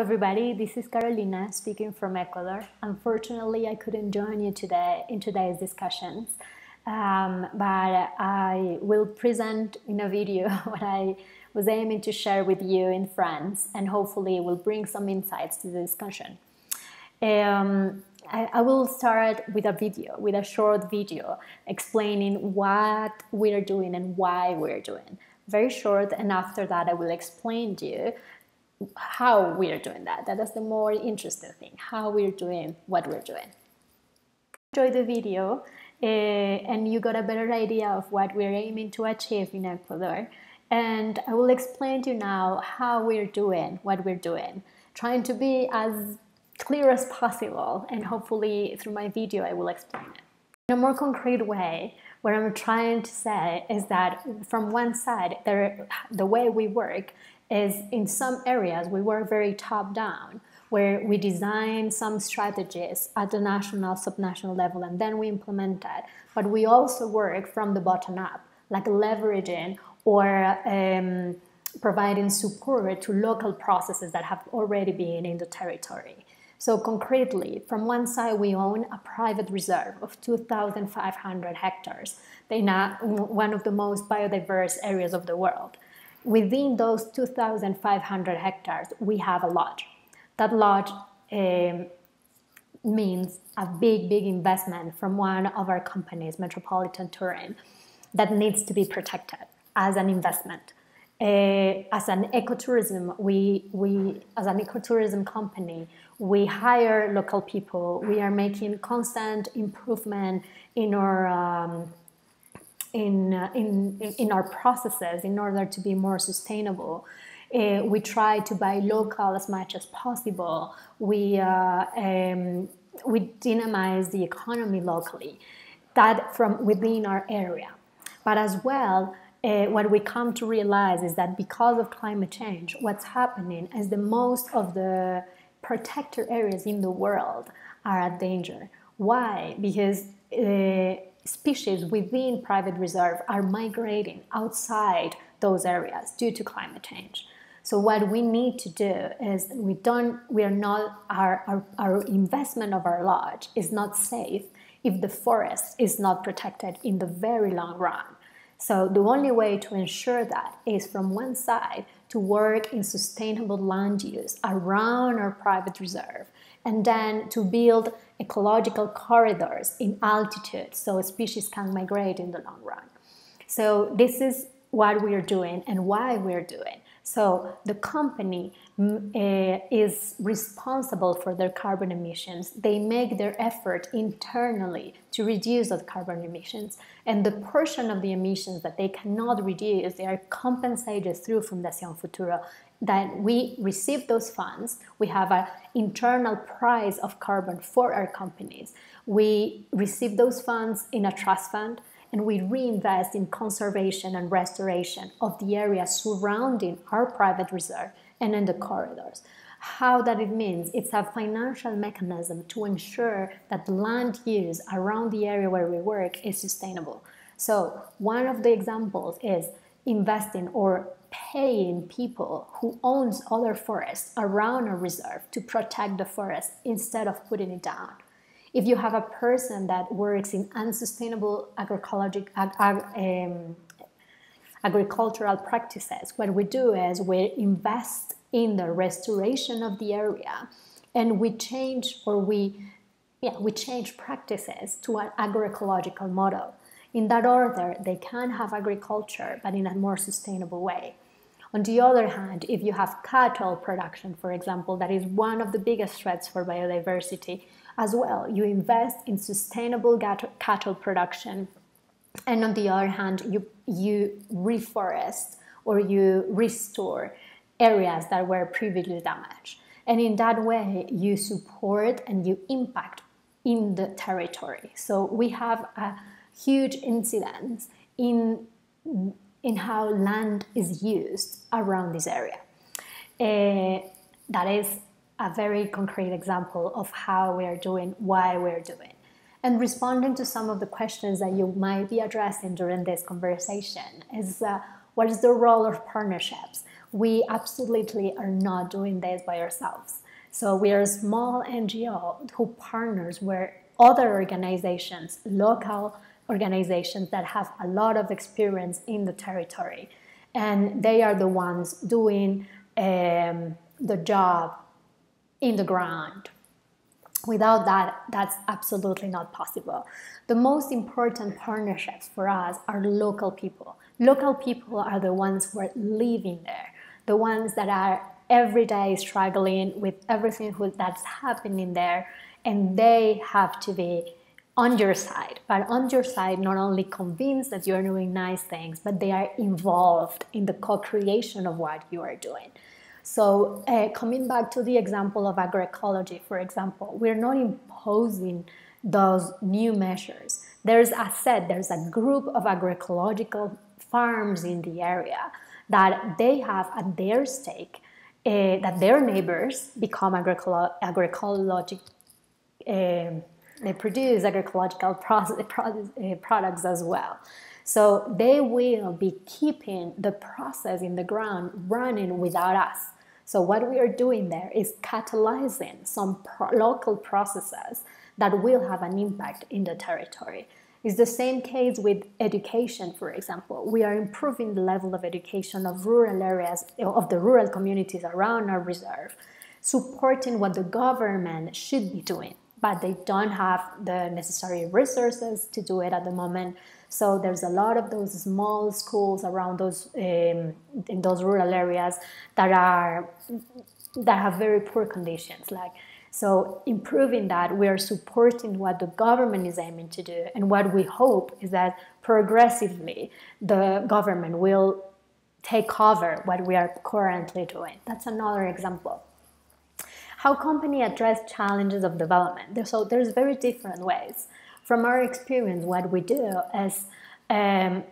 everybody, this is Carolina speaking from Ecuador. Unfortunately, I couldn't join you today in today's discussions, but I will present in a video what I was aiming to share with you in France, and hopefully it will bring some insights to the discussion. I will start with a short video explaining what we're doing and why we're doing. Very short, and after that I will explain to you how we are doing that. That is the more interesting thing, how we're doing what we're doing. Enjoy the video and you got a better idea of what we're aiming to achieve in Ecuador. And I will explain to you now how we're doing what we're doing, trying to be as clear as possible, and hopefully through my video I will explain it. In a more concrete way, what I'm trying to say is that from one side, the way we work is in some areas we work very top-down, where we design some strategies at the national, subnational level, and then we implement that. But we also work from the bottom up, like leveraging or providing support to local processes that have already been in the territory. So concretely, from one side, we own a private reserve of 2,500 hectares in one of the most biodiverse areas of the world. Within those 2,500 hectares, we have a lodge. That lodge means a big investment from one of our companies, Metropolitan Touring, that needs to be protected as an investment. As an ecotourism, as an ecotourism company, we hire local people. We are making constant improvement in our in our processes in order to be more sustainable. We try to buy local as much as possible. We dynamize the economy locally, that from within our area. But as well, what we come to realize is that because of climate change, what's happening is the most of the protected areas in the world are at danger. Why? Because species within private reserve are migrating outside those areas due to climate change. So what we need to do is our investment of our lodge is not safe if the forest is not protected in the very long run. So the only way to ensure that is from one side to work in sustainable land use around our private reserve, and then to build ecological corridors in altitude so species can migrate in the long run. So this is what we are doing and why we're doing. So the company is responsible for their carbon emissions. They make their effort internally to reduce those carbon emissions, and the portion of the emissions that they cannot reduce, they are compensated through Fundación Futuro. That we receive those funds, we have an internal price of carbon for our companies. We receive those funds in a trust fund, and we reinvest in conservation and restoration of the areas surrounding our private reserve and in the corridors. How that it means, it's a financial mechanism to ensure that the land use around the area where we work is sustainable. So one of the examples is investing or paying people who owns other forests around a reserve to protect the forest instead of putting it down. If you have a person that works in unsustainable agricultural practices, what we do is we invest in the restoration of the area, and we change practices to an agroecological model. In that order, they can have agriculture, but in a more sustainable way. On the other hand, if you have cattle production, for example, that is one of the biggest threats for biodiversity as well. You invest in sustainable cattle production, and on the other hand, you reforest or you restore areas that were previously damaged. And in that way, you support and you impact in the territory. So we have a huge incidence in how land is used around this area. That is a very concrete example of how we are doing, why we're doing. And responding to some of the questions that you might be addressing during this conversation is what is the role of partnerships? We absolutely are not doing this by ourselves. So we are a small NGO who partners with other organizations, local organizations that have a lot of experience in the territory. And they are the ones doing the job in the ground. Without that, that's absolutely not possible. The most important partnerships for us are local people. Local people are the ones who are living there, the ones that are every day struggling with everything that's happening there, and they have to be on your side. But on your side, not only convinced that you're doing nice things, but they are involved in the co-creation of what you are doing. So coming back to the example of agroecology, for example, we're not imposing those new measures. There's a group of agroecological farms in the area that they have at their stake that their neighbors become agroecological. They produce agroecological products as well. So they will be keeping the process in the ground running without us. So what we are doing there is catalyzing some local processes that will have an impact in the territory. It's the same case with education, for example. We are improving the level of education of rural areas, of the rural communities around our reserve, supporting what the government should be doing, but they don't have the necessary resources to do it at the moment. So there's a lot of those small schools around those in those rural areas that have very poor conditions. So improving that, we are supporting what the government is aiming to do, and what we hope is that progressively the government will take over what we are currently doing. That's another example. How companies address challenges of development. So there's very different ways. From our experience, what we do is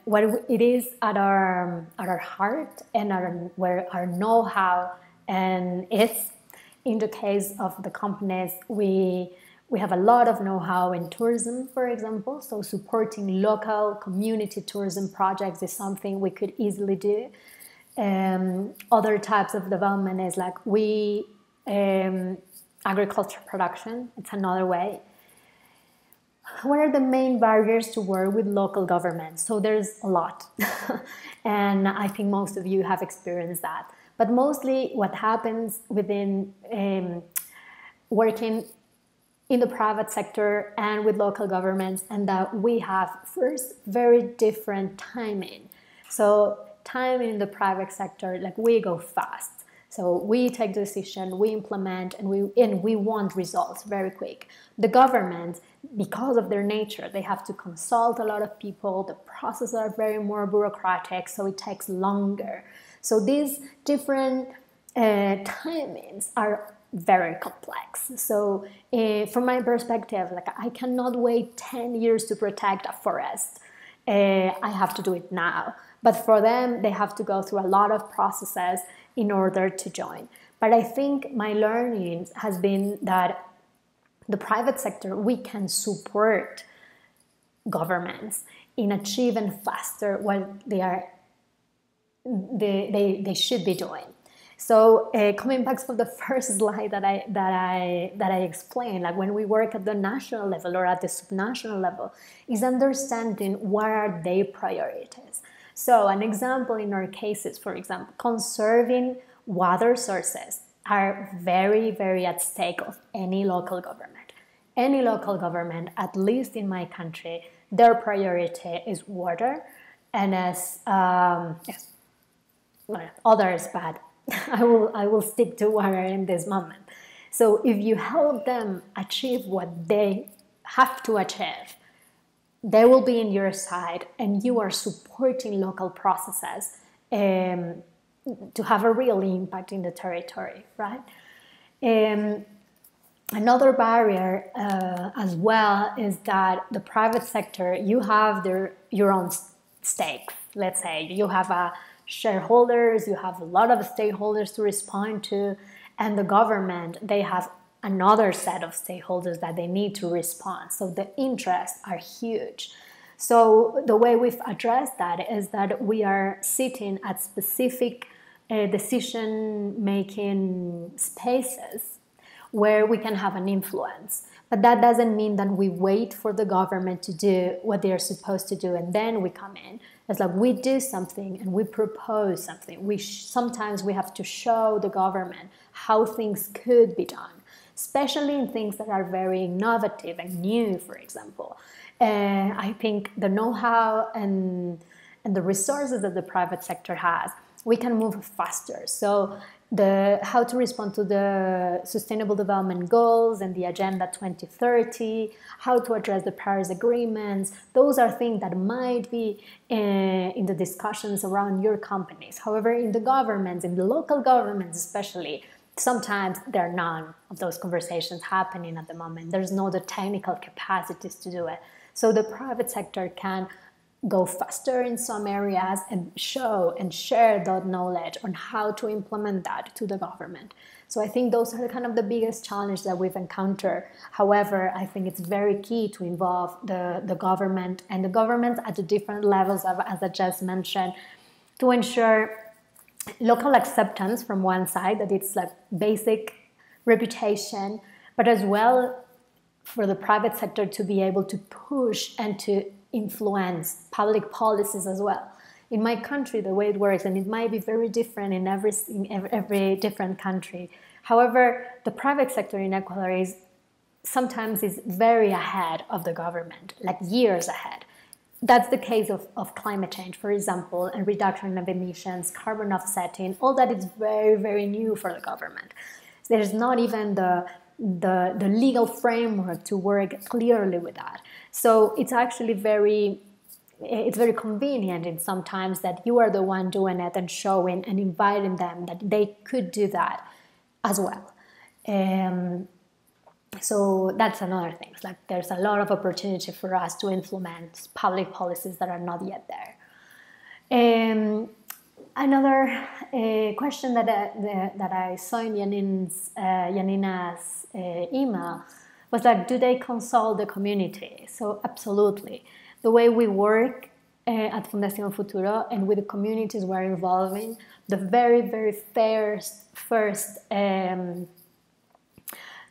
what it is at our heart and where our know-how and is. In the case of the companies, we have a lot of know-how in tourism, for example. So supporting local community tourism projects is something we could easily do. Other types of development is like agriculture production. It's another way. What are the main barriers to work with local governments? So there's a lot. And I think most of you have experienced that. But mostly what happens within working in the private sector and with local governments, and that we have first very different timing. So timing in the private sector, like we go fast. So we take the decision, we implement, and we want results very quick. The government, because of their nature, they have to consult a lot of people. The processes are very more bureaucratic, so it takes longer. So these different timings are very complex. So from my perspective, like I cannot wait 10 years to protect a forest. I have to do it now. But for them, they have to go through a lot of processes in order to join. But I think my learning has been that the private sector, we can support governments in achieving faster what they should be doing. So coming back to the first slide that I explained, like when we work at the national level or at the subnational level, is understanding what are their priorities. So an example in our cases, for example, conserving water sources are very, very at stake of any local government. Any local government, at least in my country, their priority is water, and as yes, well, others, but I will stick to water in this moment. So if you help them achieve what they have to achieve, they will be in your side, and you are supporting local processes to have a real impact in the territory, right? Another barrier as well is that the private sector, you have your own stakes. Let's say you have shareholders, you have a lot of stakeholders to respond to, and the government, they have another set of stakeholders that they need to respond. So the interests are huge. So the way we've addressed that is that we are sitting at specific decision-making spaces where we can have an influence. But that doesn't mean that we wait for the government to do what they are supposed to do and then we come in. It's like we do something and we propose something. Sometimes we have to show the government how things could be done, especially in things that are very innovative and new, for example. I think the know-how and the resources that the private sector has, we can move faster. So how to respond to the Sustainable Development Goals and the Agenda 2030, how to address the Paris agreements, those are things that might be in the discussions around your companies. However, in the governments, in the local governments especially, sometimes there are none of those conversations happening at the moment. There's no the technical capacities to do it. So the private sector can go faster in some areas and show and share that knowledge on how to implement that to the government. So I think those are kind of the biggest challenge that we've encountered. However, I think it's very key to involve the government and the governments at the different levels, as I just mentioned, to ensure local acceptance from one side, that it's like basic reputation, but as well for the private sector to be able to push and to influence public policies as well. In my country, the way it works, and it might be very different in every different country. However, the private sector in Ecuador sometimes is very ahead of the government, like years ahead. That's the case of climate change, for example, and reduction of emissions, carbon offsetting, all that is very, very new for the government. There's not even the legal framework to work clearly with that. So it's actually very convenient in sometimes that you are the one doing it and showing and inviting them that they could do that as well. So that's another thing. It's like there's a lot of opportunity for us to implement public policies that are not yet there. Another question that I saw in Janina's email was like, do they consult the community? So absolutely. The way we work at Fundación Futuro and with the communities we're involving, the very, very first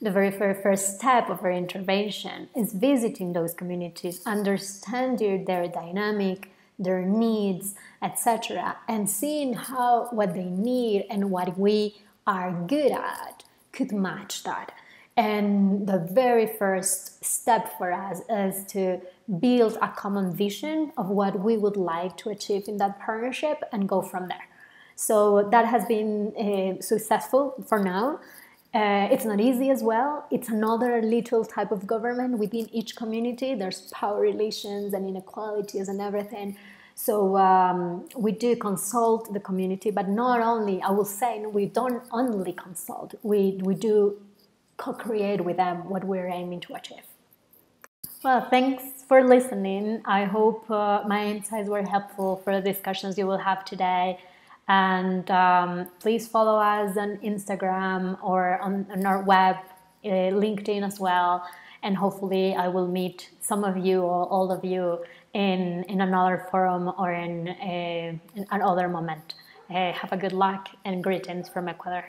step of our intervention is visiting those communities, understanding their dynamic, their needs, etc., and seeing how what they need and what we are good at could match that. And the very first step for us is to build a common vision of what we would like to achieve in that partnership and go from there. So that has been successful for now. It's not easy as well. It's another little type of government within each community. There's power relations and inequalities and everything. So we do consult the community, but not only, I will say, we don't only consult. We do co-create with them what we're aiming to achieve. Well, thanks for listening. I hope my insights were helpful for the discussions you will have today. And please follow us on Instagram or on our web, LinkedIn as well. And hopefully I will meet some of you or all of you in another forum or in another moment. Have a good luck and greetings from Ecuador.